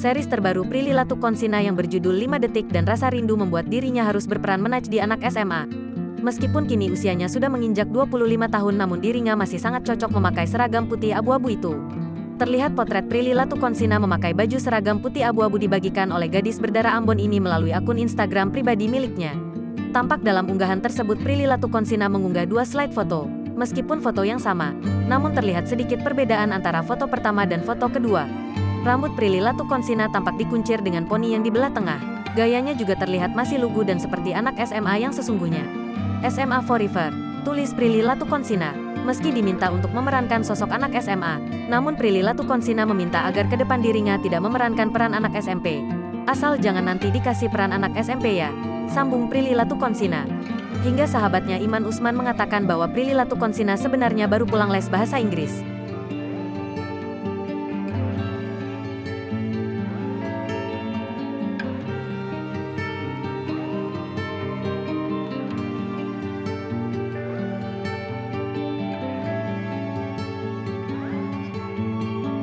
Series terbaru Prilly Latuconsina yang berjudul 5 Detik dan Rasa Rindu membuat dirinya harus berperan menajdi anak SMA. Meskipun kini usianya sudah menginjak 25 tahun namun dirinya masih sangat cocok memakai seragam putih abu-abu itu. Terlihat potret Prilly Latuconsina memakai baju seragam putih abu-abu dibagikan oleh gadis berdarah Ambon ini melalui akun Instagram pribadi miliknya. Tampak dalam unggahan tersebut Prilly Latuconsina mengunggah 2 slide foto. Meskipun foto yang sama, namun terlihat sedikit perbedaan antara foto pertama dan foto kedua. Rambut Prilly Latuconsina tampak dikuncir dengan poni yang dibelah tengah. Gayanya juga terlihat masih lugu dan seperti anak SMA yang sesungguhnya. SMA Forever, tulis Prilly Latuconsina. Meski diminta untuk memerankan sosok anak SMA, namun Prilly Latuconsina meminta agar ke depan dirinya tidak memerankan peran anak SMP. Asal jangan nanti dikasih peran anak SMP ya, sambung Prilly Latuconsina. Hingga sahabatnya Iman Usman mengatakan bahwa Prilly Latuconsina sebenarnya baru pulang les bahasa Inggris.